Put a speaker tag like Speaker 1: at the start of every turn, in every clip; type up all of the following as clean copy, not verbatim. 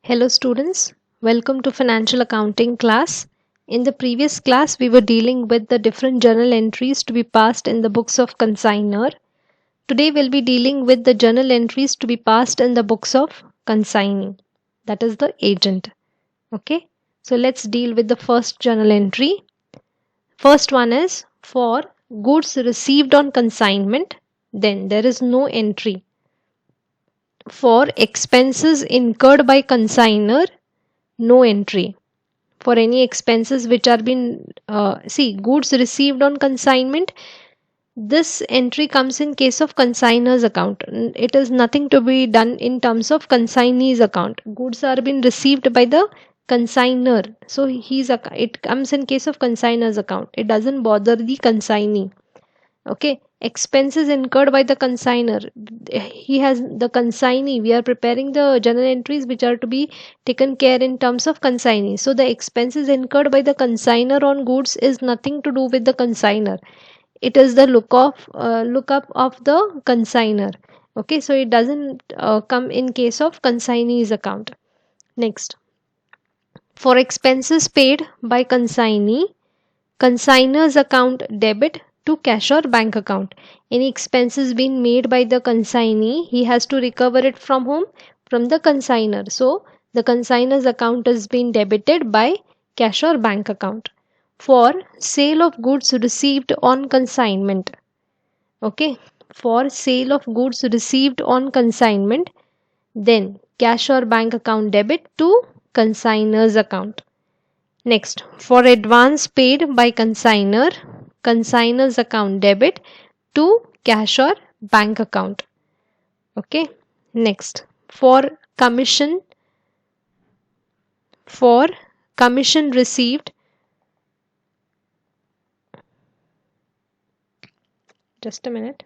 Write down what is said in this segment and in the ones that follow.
Speaker 1: Hello students, welcome to financial accounting class. In the previous class we were dealing with the different journal entries to be passed in the books of consignor. Today we'll be dealing with the journal entries to be passed in the books of consignee, that is the agent. Okay, so let's deal with the first journal entry. First one is for goods received on consignment, then there is no entry. For expenses incurred by consignor, no entry. For any expenses which are been goods received on consignment, this entry comes in case of consignor's account. It is nothing to be done in terms of consignee's account. Goods are being received by the consignor, so it comes in case of consignor's account. It doesn't bother the consignee. Okay, expenses incurred by the consignor, he has the consignee. We are preparing the journal entries which are to be taken care in terms of consignee. So the expenses incurred by the consignor on goods is nothing to do with the consignor. It is the lookup of the consignor. Okay, so it doesn't come in case of consignee's account. Next, for expenses paid by consignee, consignor's account debit to cash or bank account. Any expenses being made by the consignee, he has to recover it from whom? From the consignor. So the consignor's account is being debited by cash or bank account. For sale of goods received on consignment. Okay, for sale of goods received on consignment, then cash or bank account debit to consignor's account. Next, for advance paid by consignor, consignor's account debit to cash or bank account. Okay. Next, for commission received, just a minute.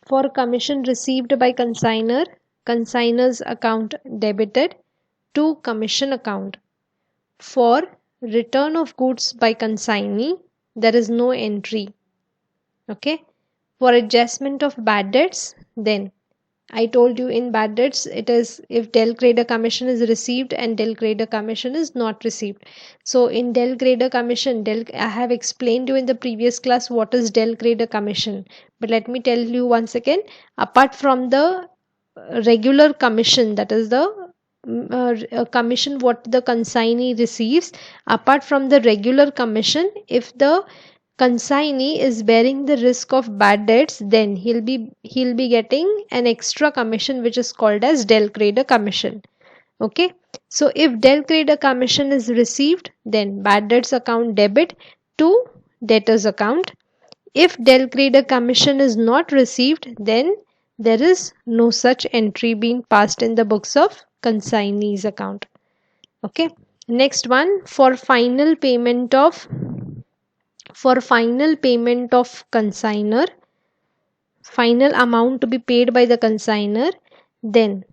Speaker 1: For commission received by consignor, consignor's account debited to commission account. For return of goods by consignee, there is no entry. Okay. For adjustment of bad debts, then I told you in bad debts it is if del creditor commission is received and del creditor commission is not received. So in del creditor commission, I have explained you in the previous class what is del creditor commission, but let me tell you once again. Apart from the regular commission, that is the commission what the consignee receives, apart from the regular commission, if the consignee is bearing the risk of bad debts, then he'll be getting an extra commission which is called as del creditor commission. Okay, so if del creditor commission is received, then bad debts account debit to debtors account. If del creditor commission is not received, then there is no such entry being passed in the books of consignee's account. Okay, next one, for final payment of consignor, final amount to be paid by the consignor, then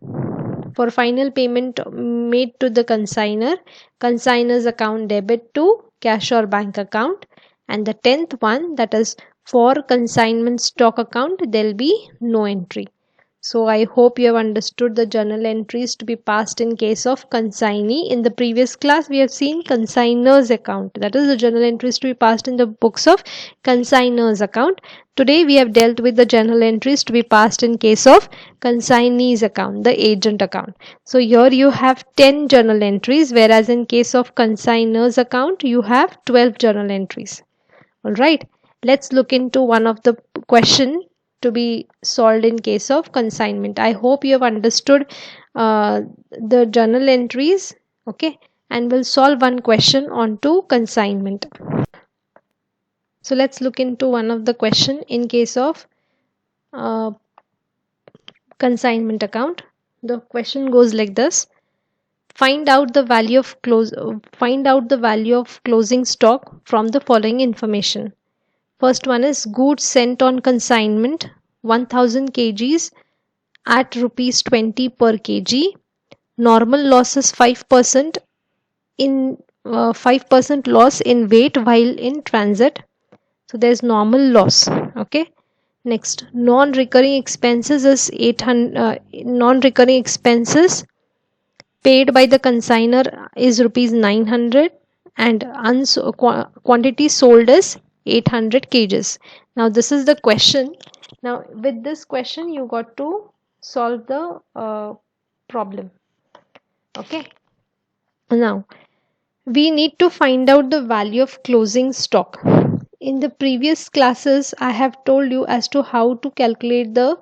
Speaker 1: for final payment made to the consignor, consignor's account debit to cash or bank account. And the 10th one, that is for consignment stock account, there will be no entry. So I hope you have understood the journal entries to be passed in case of consignee. In the previous class we have seen consignor's account, that is the journal entries to be passed in the books of consignor's account. Today we have dealt with the journal entries to be passed in case of consignee's account, the agent account. So here you have 10 journal entries, whereas in case of consignor's account you have 12 journal entries. Alright, let's look into one of the question to be solved in case of consignment. I hope you have understood the journal entries. Okay, and we'll solve one question on to consignment. So let's look into one of the question in case of consignment account. The question goes like this: find out the value of closing stock from the following information. First one is goods sent on consignment 1000 kgs at rupees 20 per kg. Normal loss is 5% in 5% loss in weight while in transit. So there is normal loss. Okay. Next, non-recurring expenses is 800. Non-recurring expenses paid by the consignor is rupees 900, and quantity sold is 800 kgs. Now this is the question. Now with this question you got to solve the problem. Okay. Now we need to find out the value of closing stock. In the previous classes I have told you as to how to calculate the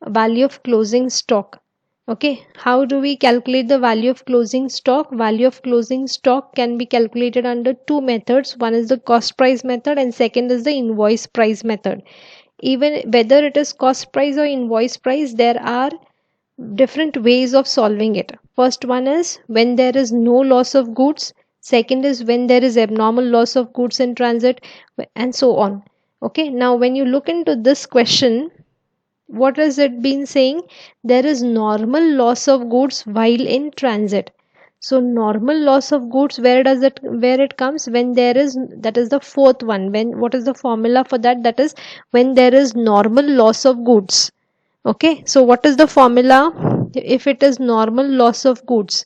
Speaker 1: value of closing stock. Okay, how do we calculate the value of closing stock? Value of closing stock can be calculated under two methods. One is the cost price method and second is the invoice price method. Even whether it is cost price or invoice price, there are different ways of solving it. First one is when there is no loss of goods. Second is when there is abnormal loss of goods in transit, and so on. Okay, now when you look into this question, what has it been saying? There is normal loss of goods while in transit. So normal loss of goods, where it comes? When there is, that is the fourth one. When, what is the formula for that? That is when there is normal loss of goods. Okay, so what is the formula if it is normal loss of goods?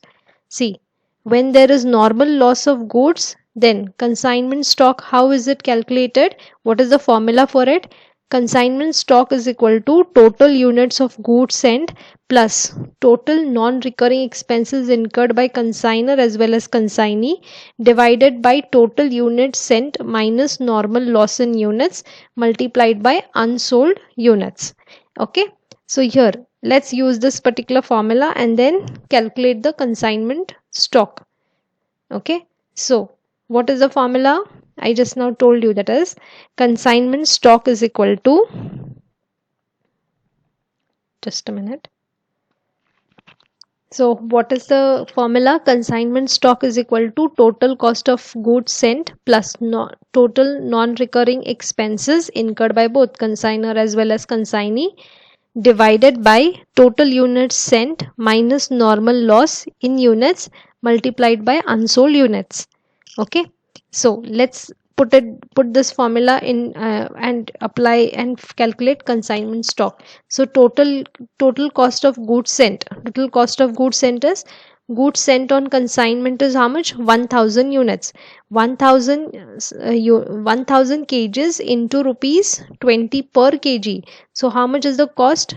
Speaker 1: See, when there is normal loss of goods, then consignment stock, how is it calculated? What is the formula for it? Consignment stock is equal to total units of goods sent plus total non-recurring expenses incurred by consignor as well as consignee divided by total units sent minus normal loss in units multiplied by unsold units. Okay, so here let's use this particular formula and then calculate the consignment stock. Okay, so what is the formula? I just now told you, that is consignment stock is equal to, just a minute. So what is the formula? Consignment stock is equal to total cost of goods sent plus total non-recurring expenses incurred by both consignor as well as consignee divided by total units sent minus normal loss in units multiplied by unsold units. Okay, so let's put this formula in and apply and calculate consignment stock. So total cost of goods sent, total cost of goods sent is, goods sent on consignment is how much? 1000 units. 1000 1000 kgs into rupees 20 per kg. So how much is the cost?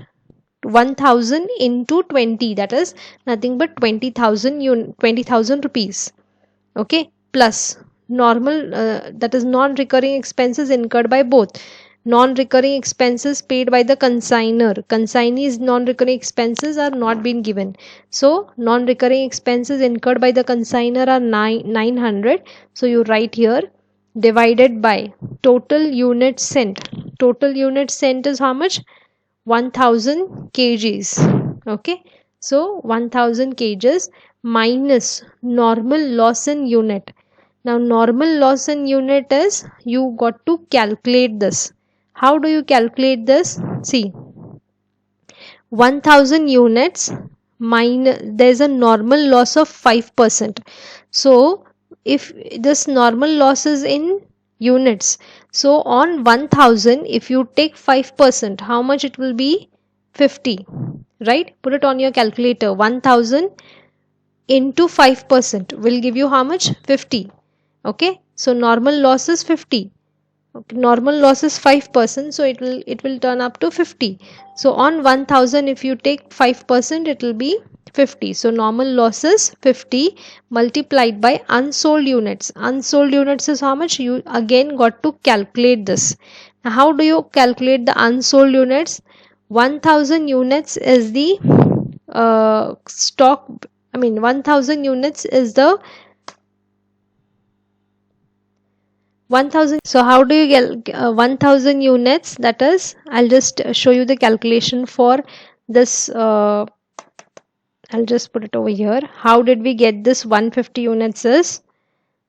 Speaker 1: 1000 into 20, that is nothing but 20,000 rupees. Okay, plus normal that is non-recurring expenses incurred by both. Non-recurring expenses paid by the consignor, consignee's non-recurring expenses are not been given, so non-recurring expenses incurred by the consignor are 900. So you write here divided by total units sent. Total units sent is how much? 1000 kgs. Okay, so 1000 kgs minus normal loss in unit. Now normal loss in unit is, you got to calculate this. How do you calculate this? See, 1000 units minus, there is a normal loss of 5%. So if this normal loss is in units, so on 1000 if you take 5%, how much it will be? 50, right? Put it on your calculator. 1000 into 5% will give you how much? 50. Okay, so normal loss is 50. Okay, normal loss is 5%, so it will turn up to 50. So on 1000 if you take 5%, it will be 50. So normal loss is 50 multiplied by unsold units. Unsold units is how much? You again got to calculate this. Now how do you calculate the unsold units? 1000 units is the stock, 1000 units is the 1000. So how do you get 1000 units? That is, I'll just show you the calculation for this. I'll just put it over here. How did we get this 150 units? Is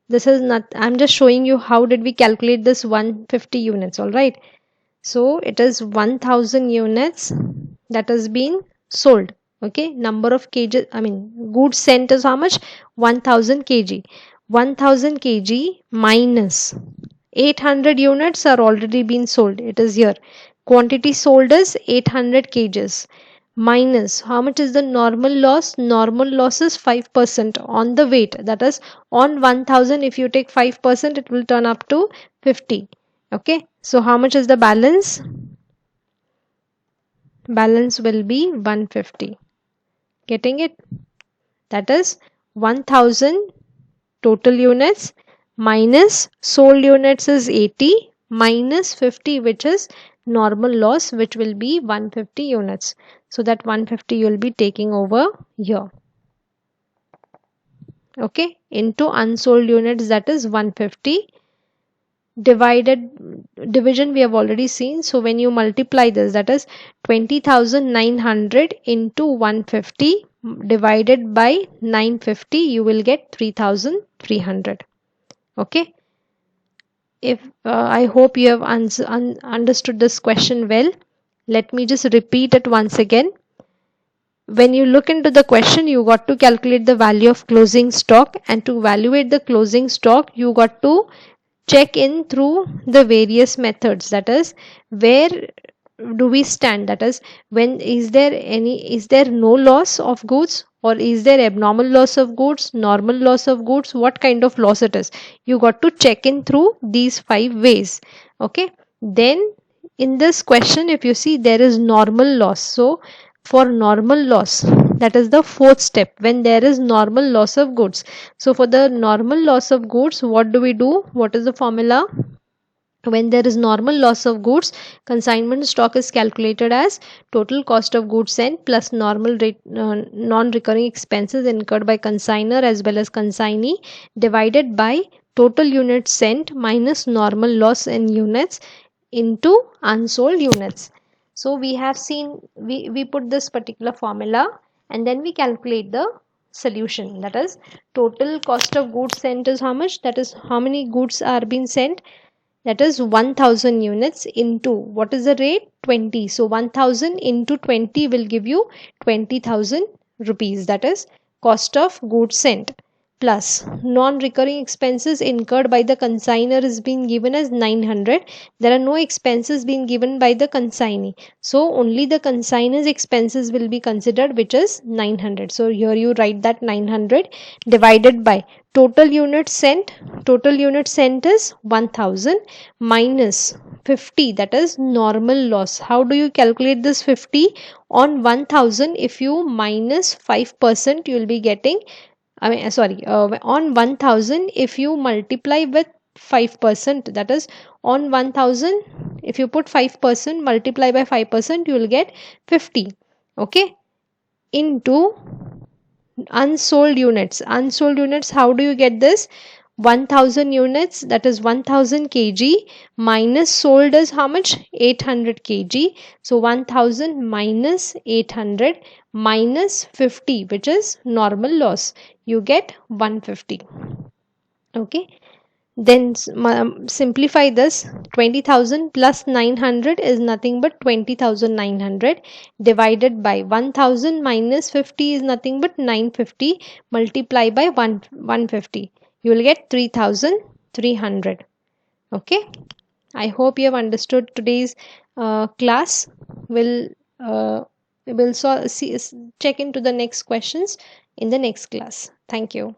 Speaker 1: this is not, I'm just showing you how did we calculate this 150 units. All right, so it is 1000 units that has been sold. Okay, number of kg, goods sent is how much? 1000 kg. 1000 kg minus 800 units are already been sold, it is here. quantity sold is 800 kgs, minus how much is the normal loss? Normal loss is 5% on the weight, that is on 1000 if you take 5% it will turn up to 50. Okay, so how much is the balance? Balance will be 150. Getting it? That is 1000 total units minus sold units is 80 minus 50, which is normal loss, which will be 150 units. So that 150 you will be taking over here. Okay, into unsold units, that is 150 division we have already seen. So when you multiply this, that is 20,900 into 150 divided by 950, you will get 3,300. Okay, if I hope you have understood this question well. Let me just repeat it once again. When you look into the question, you got to calculate the value of closing stock, and to evaluate the closing stock you got to check in through the various methods. That is, where do we stand? That is, when is there no loss of goods, or is there abnormal loss of goods, normal loss of goods, what kind of loss it is? You got to check in through these 5 ways. Okay, then in this question if you see, there is normal loss. So for normal loss, that is the fourth step, when there is normal loss of goods. So for the normal loss of goods, what do we do? What is the formula? When there is normal loss of goods, consignment stock is calculated as total cost of goods sent plus normal non-recurring expenses incurred by consignor as well as consignee, divided by total units sent minus normal loss in units into unsold units. So we have seen, we put this particular formula and then we calculate the solution. That is, total cost of goods sent is how much? That is, how many goods are being sent? That is 1000 units into, what is the rate? 20. So 1000 into 20 will give you 20,000 rupees. That is cost of goods sent, plus non-recurring expenses incurred by the consignor is being given as 900. There are no expenses being given by the consignee, so only the consignor's expenses will be considered, which is 900. So here you write that 900 divided by total units sent. Total units sent is 1000 minus 50, that is normal loss. How do you calculate this 50? On 1000 if you minus 5%, you will be getting, on 1000 if you multiply with 5%, that is on 1000 if you put 5% multiply by 5%, you will get 50. Okay, into unsold units. Unsold units, how do you get this? 1000 units, that is 1000 kg minus sold is how much? 800 kg. So 1000 minus 800 minus 50, which is normal loss, you get 150. Okay, then simplify this. 20,000 plus 900 is nothing but 20,900 divided by 1000 minus 50 is nothing but 950 multiply by 150. You will get 3,300. Okay, I hope you have understood today's class. We'll check into the next questions in the next class. Thank you.